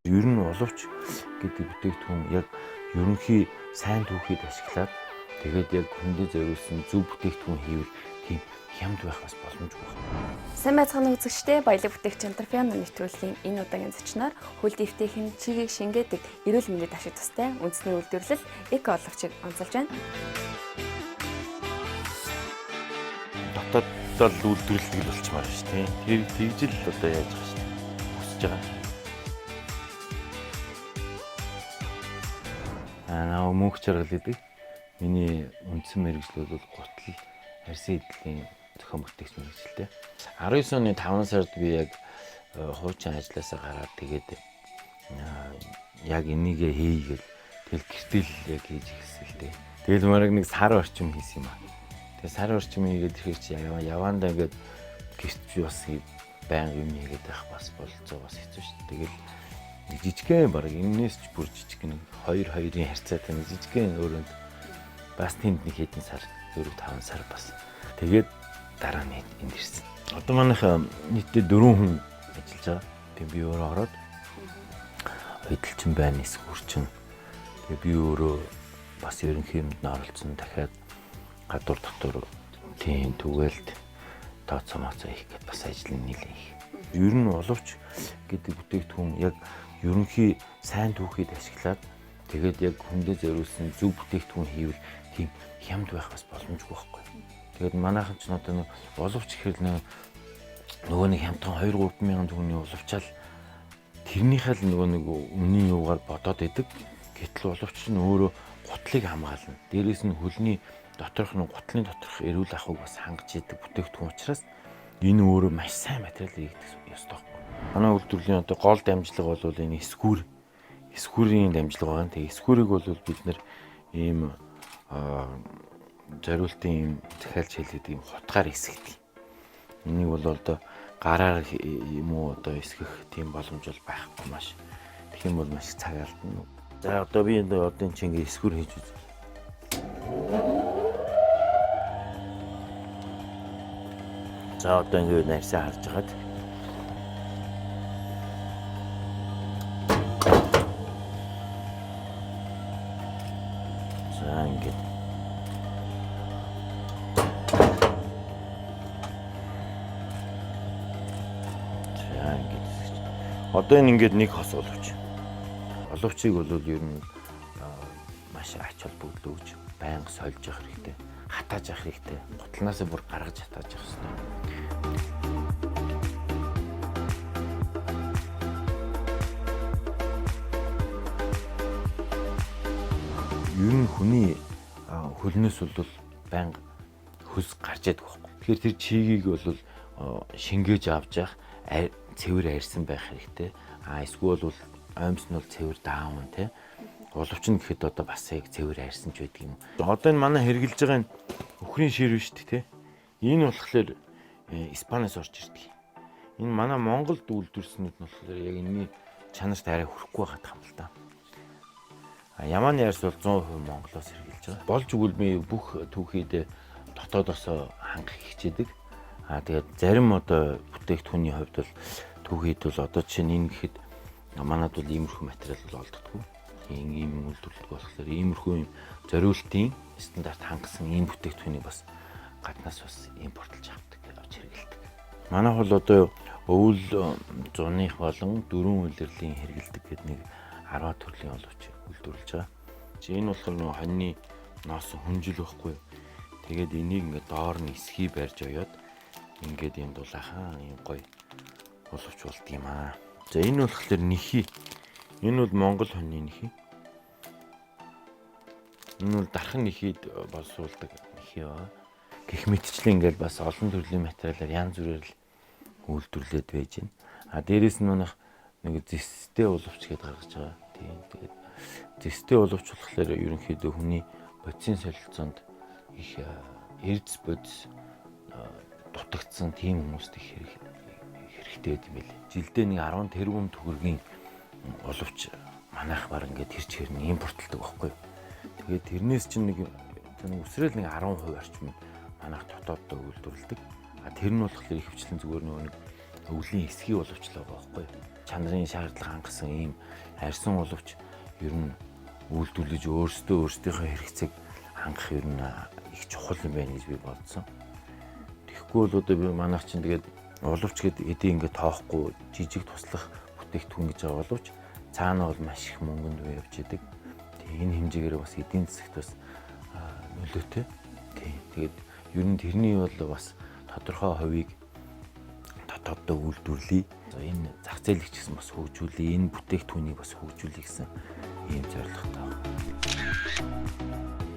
Ер нь боловч гэдэг бүтээгдэхүүн яг ерөнхий сайн түүхийд ашиглаад тэгээд яг хүндээ зориулсан зөв бүтээгдэхүүн хийвэл тийм хямд байх бас боломжгүй байна. Сайн байцгаана үзэгчдээ, баялаг бүтээгч Антропиано нэвтрүүлгийн энэ удаагийн зочноор хөл дэвтэйхэн чигийг шингээдэг эрүүл мэндэд ашиг тустай үндэсний үйлдвэрлэл эко оловчийг онцолж байна. Дотооддоо үйлдвэрлэлийг л болчмаар байна шүү дээ. Тэгж л одоо яаж байгаа шүү дээ. Хүсэж байгаа. Наа мөнх жаргал гэдэг. Миний үндсэн мэргэжил бол гутал арьсан эдлийн зохион бүтээгч мэргэжилтэй. 19 оны 5 сард би яг хуучин ажилласаа гараад тэгээд яг энийгээ хийгээл тэгэл гэртэл яг хийж эхэлсэн л дээ. Тэгэл мараг нэг сар орчим хийсэн юм аа. Тэгээ сар орчим хийгээд ирэхээр чи явандаа ингээд гэрт би бас байнга юм хийгээд байх бас болцоо бас хэцүү шүү дээ. Тэгэл жижигхэн баг энээс ч бүр жижиг нэг 2-2-ын харьцаатай нэг жижигхэн өрөөнд бас тэнд нэг хэдэн сар 4-5 сар бас тэгээд дараа нь энд ирсэн. Одоо манайх нийтдээ 4 хүн ажиллаж байгаа. Тэгээ би өөрөө ороод хөдөлчин байна, эсгүүрчин. Тэгээ би өөрөө бас ерөнхий юмд нь оролцсон. Дахиад гадуур дотор тийм түгээлд тооцоо моцоо хийх гэдээ бас ажил нийлээ хийх. Ер нь боловч гэдэг бүтээгдэхүүн яг ерөнхий сайн түүхийд ашиглаад тэгээд яг хүндээ зориулсан зөв бүтээгдэхүүн хийвэл тийм хямд байх бас боломжгүй байхгүй. Тэгээд манайхан ч одоо нэг боловч гэхэл нөгөө нэг хямдхан 2-3 мянган төгрөгийн боловчаал тэрнийхээ л нөгөө нэг үнийн юугаар бодоод идэг. Гэтэл боловч нь өөрөө гутлыг хамгаална. Дээрээс нь хөлний доторх нь гутлын доторх эрүүл ахуйг бас хангаж идэг бүтээгдэхүүн учраас энэ өөрөө маш сайн материалыг хийдэг ёстой байхгүй. Манай үйлдвэрлэлийн одоо гол дамжлага бол энэ эсгүүрийн дамжлага байна. Тэгээ эсгүүрийг бол бид нэр ийм зориултын ийм захиалж хэлээд ийм хутгаар эсгдэг. Энийг бол одоо гараар юм уу одоо эсгэх тийм боломж бол байхгүй маш. Тэгэх юм бол маш цаг алдна. За одоо би одоо энэ чинь ингээ эсгүүр хийж үз. За одоо ингээ нарсаа харж хагаад одоо энэ ингээд нэг хос оловч. Оловчийг бол ер нь маш ач холбогдол өгч байнга сольж явах хэрэгтэй. Хатааж явах хэрэгтэй. Гутлнаасаа бүр гаргаж хатааж явах хэрэгтэй. Ер нь хүний хөлнөөс бол байнга хөс гарч яддаг байхгүй. Тэгэхээр тэр чигийг бол шингээж авч явах цэвэр арьсан байх хэрэгтэй. Эсвэл бол оймс нь бол цэвэр даавн тий. Боловч нь гэхэд одоо бас яг цэвэр арьсан ч байдаг юм. Одоо энэ манай хэрглэж байгаа энэ өхрийн шир биш тий. Энэ болохоор Испаниас орж ирдэг. Энэ манай Монголд үйлдвэрснүүд нь болохоор яг энэний чанарт арай хүрэхгүй байгаа юм л да. Ямааны арьс бол 100% Монголоос хэрглэж байгаа. Болж өгвөл би бүх түүхийд дотоодоос хангах хичээдэг. Тэгээд зарим одоо бүтээгдэхүүний хувьд бол түүхийд бол одоо чинь энэ гэхэд манад бол иймэрхүү материал бол олддоггүй. Ийм үйлдвэрлэдэг болохоор иймэрхүү зориултын стандарт хангасан ийм бүтээгдэхүүнийг бас гаднаас бас импортлж авдаг, авч хэрэглэдэг. Манайх бол одоо өвөл зуных болон дөрвөн үйлдвэрлэлийн хэрэглэдэг гэдэг нэг 10 төрлийн оловч үйлдвэрлэж байгаа. Энэ болохоор нөгөө хоньны ноос хүнжил байхгүй. Тэгээд энийг ингээд доор нь эсхий барьж оёод ингээд юм дулаахан юм гоё боловч болд юм аа. За энэ болохоор нэхий. Энэ бол Монгол хоньны нэхий. Энэ бол дархан нэхийд боловсруулдаг нэхий ба. Гэх мэтчлэн ингээд бас олон төрлийн материалаар янз бүрээр л үйлдвэрлээд байж байна. Дээрээс нь нэг зэстэй боловч гэдээ гаргаж байгаа. Тийм тэгээд зэстэй боловч болохоор ерөнхийдөө хүний бодисын солилцоонд их эрдэс бодис дутагдсан тийм хүмүүст их хэрэгтэй байд юм билээ. Жилдээ нэг 10 тэрбум төгрөгийн оловч манайх баг ингээд тэр чигээр нь импортлдог байхгүй. Тэгээд тэрнээс чинь нэг үсрээл нэг 10% орчим манайх дотооддоо үйлдвэрлэдэг. Тэр нь болохоор ихэвчлэн зүгээр нэг өвлийн эсхий боловчлоо байгаа байхгүй. чанарын шаардлага хангасан ийм арьсан боловч ер нь үйлдвэрлэж өөрсдийнхөө хэрэгцээг хангах ер нь их чухал юм байна гэж би бодсон. Тэгэхгүй бол одоо би манайх чинь тэгээд уловч гэдэг эдийн ингээд тоохгүй жижиг туслах бүтээгдэхүүн гэж байгаа боловч цаана бол маш их мөнгөнд үе явж идэг. Тэгээ энэ хэмжээгээр бас эдийн засагт бас нөлөөтэй. Тэгээд ер нь тэрний бол бас тодорхой хувийг дотооддоо үйлдвэрлэе. Энэ зах зээлийг ч гэсэн бас хөгжүүлээ, энэ бүтээгдэхүүнийг бас хөгжүүлэе гэсэн ийм зорилготой байна.